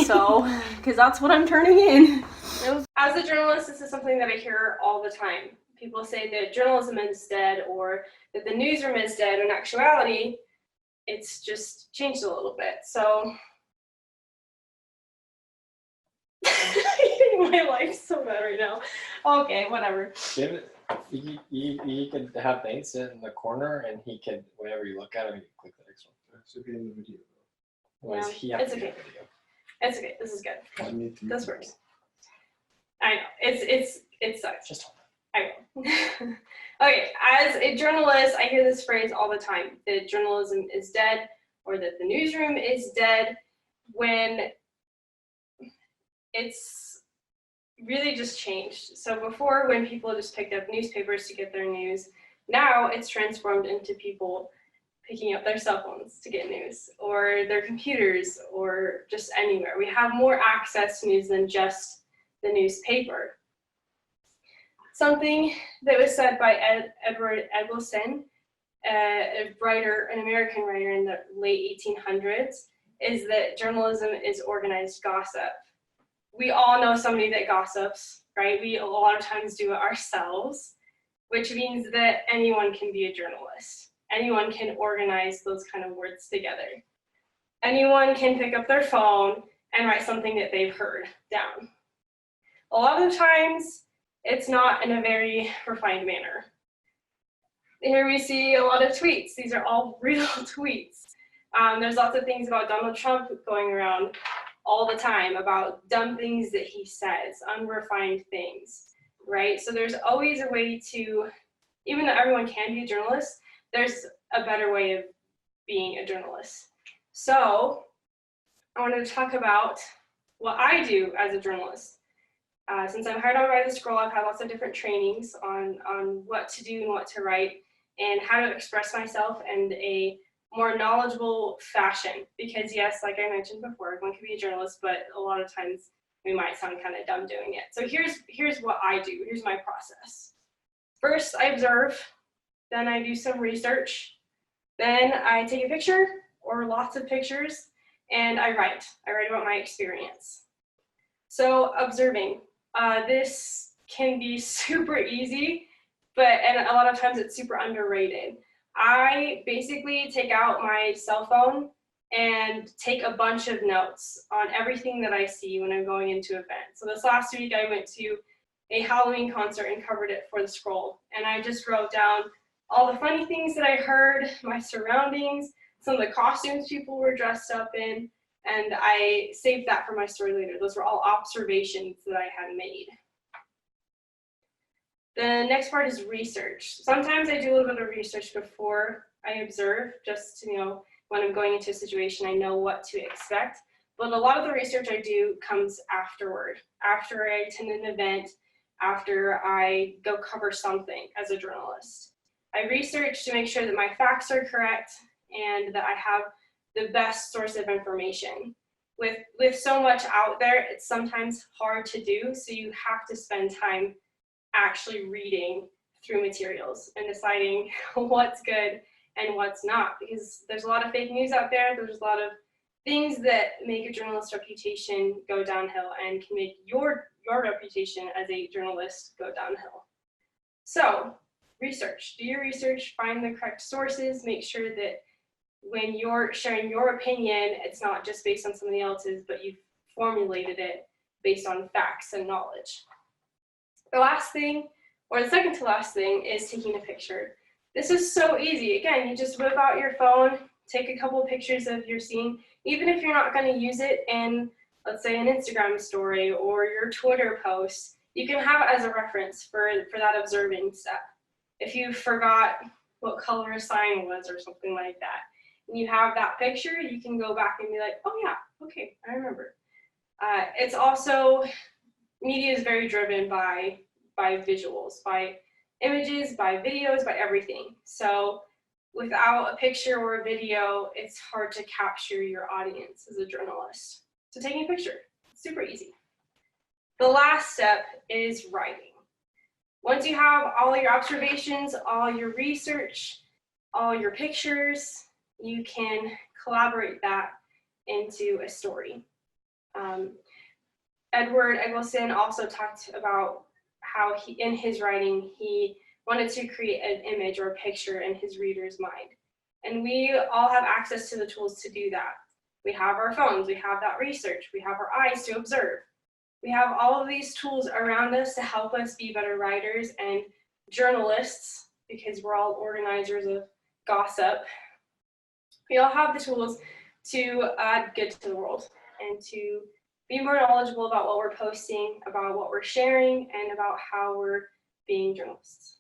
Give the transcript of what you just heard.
So, because that's what I'm turning in. As a journalist, this is something that I hear all the time. People say that journalism is dead or that the newsroom is dead. In actuality, it's just changed a little bit. So, my life's so bad right now. Okay, whatever. You could have Nate sit in the corner and he could, whenever you look at him, you click the next one. That should be in the video. Whereas he has It's to be okay. in the video. It's okay. This is good. I need to This works. I know. It sucks. Just hold I will. Okay, as a journalist, I hear this phrase all the time, that journalism is dead or that the newsroom is dead, when it's really just changed. So before, when people just picked up newspapers to get their news, now it's transformed into people picking up their cell phones to get news, or their computers, or just anywhere. We have more access to news than just the newspaper. Something that was said by Edward Eggleston, a writer, an American writer in the late 1800s, is that journalism is organized gossip. We all know somebody that gossips, right? We a lot of times do it ourselves, which means that anyone can be a journalist. Anyone can organize those kind of words together. Anyone can pick up their phone and write something that they've heard down. A lot of the times, it's not in a very refined manner. Here we see a lot of tweets. These are all real tweets. There's lots of things about Donald Trump going around all the time, about dumb things that he says, unrefined things, right? So there's always a way to, even though everyone can be a journalist, there's a better way of being a journalist. So I wanted to talk about what I do as a journalist. Since I'm hired on by the Scroll, I've had lots of different trainings on what to do and what to write and how to express myself in a more knowledgeable fashion. Because yes, like I mentioned before, everyone can be a journalist, but a lot of times we might sound kind of dumb doing it. So here's what I do. Here's my process. First, I observe, then I do some research, then I take a picture or lots of pictures, and I write. I write about my experience. So observing. This can be super easy, and a lot of times it's super underrated. I basically take out my cell phone and take a bunch of notes on everything that I see when I'm going into events. So this last week I went to a Halloween concert and covered it for the Scroll. And I just wrote down all the funny things that I heard, my surroundings, some of the costumes people were dressed up in, and I saved that for my story later. Those were all observations that I had made. The next part is research. Sometimes I do a little bit of research before I observe, just to, when I'm going into a situation, I know what to expect. But a lot of the research I do comes afterward, after I attend an event, after I go cover something as a journalist. I research to make sure that my facts are correct and that I have the best source of information. With so much out there, it's sometimes hard to do, so you have to spend time actually reading through materials and deciding what's good and what's not, because there's a lot of fake news out there. There's a lot of things that make a journalist's reputation go downhill and can make your reputation as a journalist go downhill. So research, do your research, find the correct sources, make sure that when you're sharing your opinion, it's not just based on somebody else's, but you've formulated it based on facts and knowledge. The last thing, or the second to last thing, is taking a picture. This is so easy. Again, you just whip out your phone, take a couple of pictures of your scene, even if you're not going to use it in, let's say, an Instagram story or your Twitter post, you can have it as a reference for that observing step. If you forgot what color a sign was or something like that, and you have that picture, you can go back and be like, oh yeah, okay, I remember. It's also, media is very driven by visuals, by images, by videos, by everything. So without a picture or a video, it's hard to capture your audience as a journalist. So taking a picture, super easy. The last step is writing. Once you have all your observations, all your research, all your pictures, you can collaborate that into a story. Edward Eggleston also talked about how he, in his writing, he wanted to create an image or a picture in his reader's mind. And we all have access to the tools to do that. We have our phones, we have that research, we have our eyes to observe. We have all of these tools around us to help us be better writers and journalists, because we're all organizers of gossip. We all have the tools to add good to the world and to be more knowledgeable about what we're posting, about what we're sharing, and about how we're being journalists.